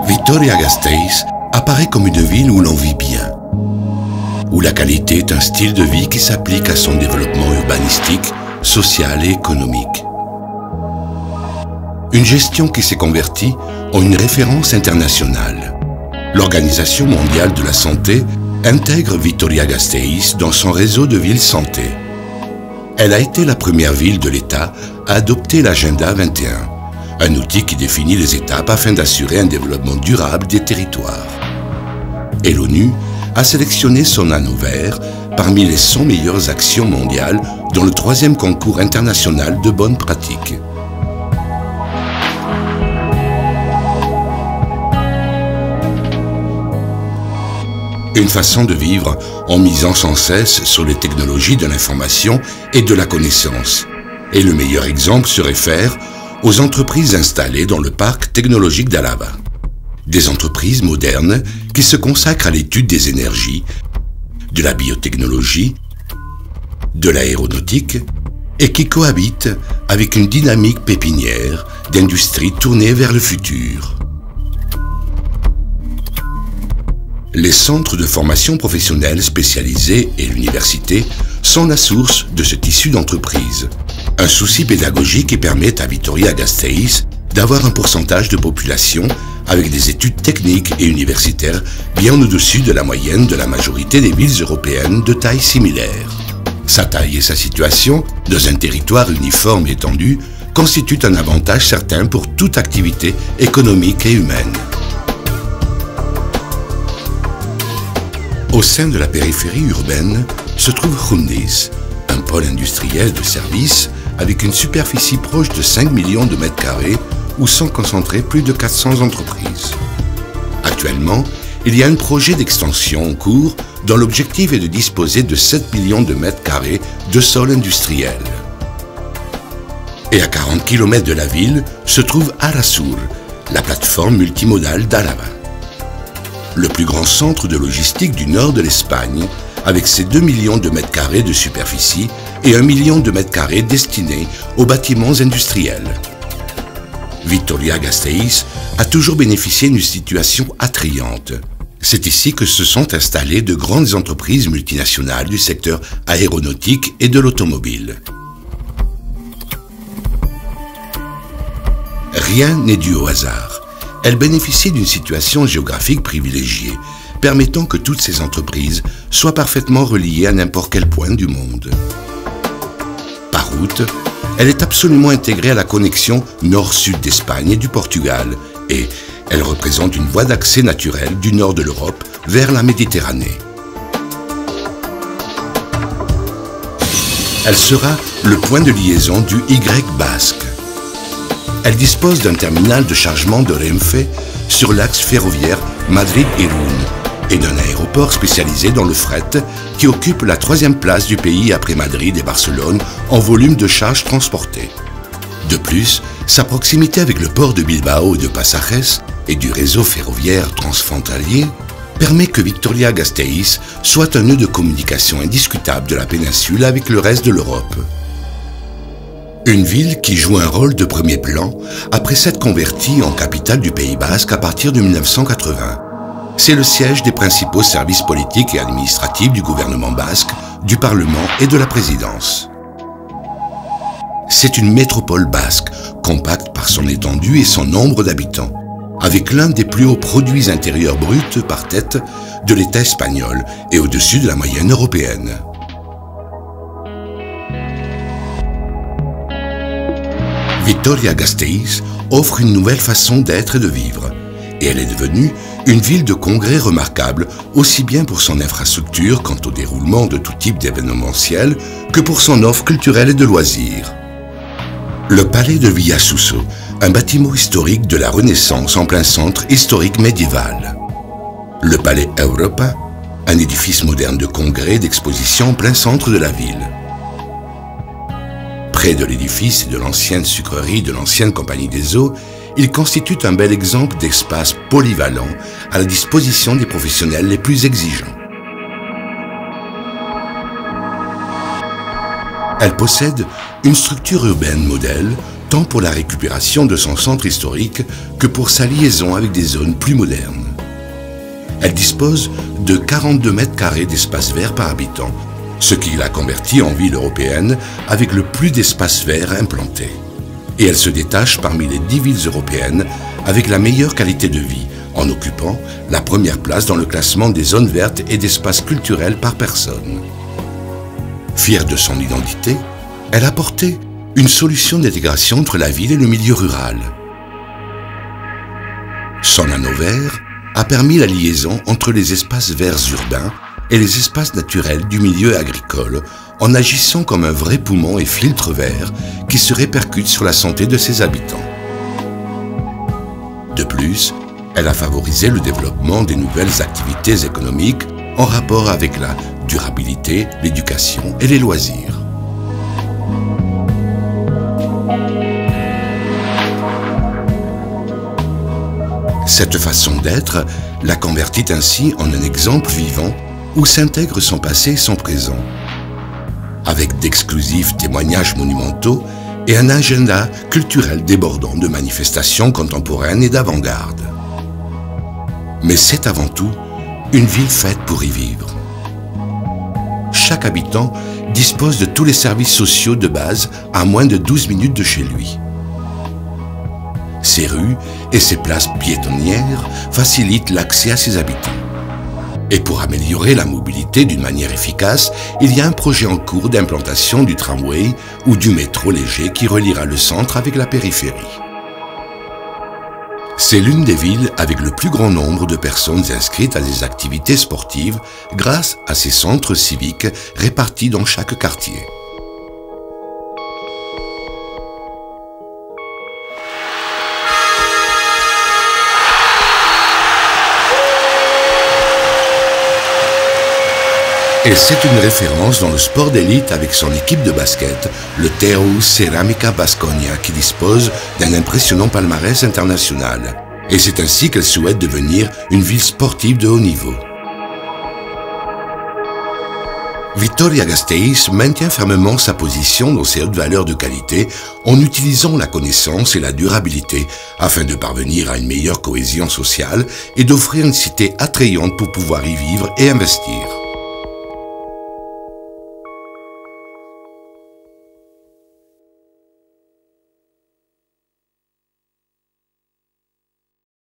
Vitoria-Gasteiz apparaît comme une ville où l'on vit bien, où la qualité est un style de vie qui s'applique à son développement urbanistique, social et économique. Une gestion qui s'est convertie en une référence internationale. L'Organisation mondiale de la santé intègre Vitoria-Gasteiz dans son réseau de villes santé. Elle a été la première ville de l'État à adopter l'Agenda 21, un outil qui définit les étapes afin d'assurer un développement durable des territoires. Et l'ONU a sélectionné son anneau vert parmi les 100 meilleures actions mondiales dans le 3e concours international de bonnes pratiques. Une façon de vivre en misant sans cesse sur les technologies de l'information et de la connaissance. Et le meilleur exemple se réfère aux entreprises installées dans le parc technologique d'Alava. Des entreprises modernes qui se consacrent à l'étude des énergies, de la biotechnologie, de l'aéronautique et qui cohabitent avec une dynamique pépinière d'industrie tournée vers le futur. Les centres de formation professionnelle spécialisés et l'université sont la source de ce tissu d'entreprise. Un souci pédagogique qui permet à Vitoria-Gasteiz d'avoir un pourcentage de population avec des études techniques et universitaires bien au-dessus de la moyenne de la majorité des villes européennes de taille similaire. Sa taille et sa situation, dans un territoire uniforme et étendu, constituent un avantage certain pour toute activité économique et humaine. Au sein de la périphérie urbaine se trouve Jundiz, un pôle industriel de services avec une superficie proche de 5 millions de mètres carrés où sont concentrées plus de 400 entreprises. Actuellement, il y a un projet d'extension en cours dont l'objectif est de disposer de 7 millions de mètres carrés de sol industriel. Et à 40 km de la ville se trouve Arasur, la plateforme multimodale d'Alava. Le plus grand centre de logistique du nord de l'Espagne, avec ses 2 millions de mètres carrés de superficie et 1 million de mètres carrés destinés aux bâtiments industriels. Vitoria-Gasteiz a toujours bénéficié d'une situation attrayante. C'est ici que se sont installées de grandes entreprises multinationales du secteur aéronautique et de l'automobile. Rien n'est dû au hasard. Elle bénéficie d'une situation géographique privilégiée, permettant que toutes ces entreprises soient parfaitement reliées à n'importe quel point du monde. Par route, elle est absolument intégrée à la connexion nord-sud d'Espagne et du Portugal, et elle représente une voie d'accès naturelle du nord de l'Europe vers la Méditerranée. Elle sera le point de liaison du Y basque. Elle dispose d'un terminal de chargement de Renfe sur l'axe ferroviaire Madrid-Irún et d'un aéroport spécialisé dans le fret qui occupe la 3e place du pays après Madrid et Barcelone en volume de charges transportées. De plus, sa proximité avec le port de Bilbao et de Pasajes et du réseau ferroviaire transfrontalier permet que Vitoria-Gasteiz soit un nœud de communication indiscutable de la péninsule avec le reste de l'Europe. Une ville qui joue un rôle de premier plan après s'être convertie en capitale du Pays basque à partir de 1980. C'est le siège des principaux services politiques et administratifs du gouvernement basque, du Parlement et de la présidence. C'est une métropole basque, compacte par son étendue et son nombre d'habitants, avec l'un des plus hauts produits intérieurs bruts par tête de l'État espagnol et au-dessus de la moyenne européenne. Vitoria-Gasteiz offre une nouvelle façon d'être et de vivre, et elle est devenue une ville de congrès remarquable, aussi bien pour son infrastructure quant au déroulement de tout type d'événementiel que pour son offre culturelle et de loisirs. Le palais de Villasuso, un bâtiment historique de la Renaissance en plein centre historique médiéval. Le palais Europa, un édifice moderne de congrès et d'exposition en plein centre de la ville. Près de l'édifice et de l'ancienne sucrerie de l'ancienne Compagnie des Eaux, il constitue un bel exemple d'espace polyvalent à la disposition des professionnels les plus exigeants. Elle possède une structure urbaine modèle, tant pour la récupération de son centre historique que pour sa liaison avec des zones plus modernes. Elle dispose de 42 mètres carrés d'espace vert par habitant, ce qui la convertit en ville européenne avec le plus d'espace vert implanté. Et elle se détache parmi les 10 villes européennes avec la meilleure qualité de vie, en occupant la première place dans le classement des zones vertes et d'espaces culturels par personne. Fière de son identité, elle a apporté une solution d'intégration entre la ville et le milieu rural. Son anneau vert a permis la liaison entre les espaces verts urbains et les espaces naturels du milieu agricole en agissant comme un vrai poumon et filtre vert qui se répercute sur la santé de ses habitants. De plus, elle a favorisé le développement des nouvelles activités économiques en rapport avec la durabilité, l'éducation et les loisirs. Cette façon d'être la convertit ainsi en un exemple vivant où s'intègre son passé et son présent, avec d'exclusifs témoignages monumentaux et un agenda culturel débordant de manifestations contemporaines et d'avant-garde. Mais c'est avant tout une ville faite pour y vivre. Chaque habitant dispose de tous les services sociaux de base à moins de 12 minutes de chez lui. Ses rues et ses places piétonnières facilitent l'accès à ses habitants. Et pour améliorer la mobilité d'une manière efficace, il y a un projet en cours d'implantation du tramway ou du métro léger qui reliera le centre avec la périphérie. C'est l'une des villes avec le plus grand nombre de personnes inscrites à des activités sportives grâce à ses centres civiques répartis dans chaque quartier. Et c'est une référence dans le sport d'élite avec son équipe de basket, le Teo Ceramica Baskonia, qui dispose d'un impressionnant palmarès international. Et c'est ainsi qu'elle souhaite devenir une ville sportive de haut niveau. Vitoria-Gasteiz maintient fermement sa position dans ses hautes valeurs de qualité en utilisant la connaissance et la durabilité afin de parvenir à une meilleure cohésion sociale et d'offrir une cité attrayante pour pouvoir y vivre et investir.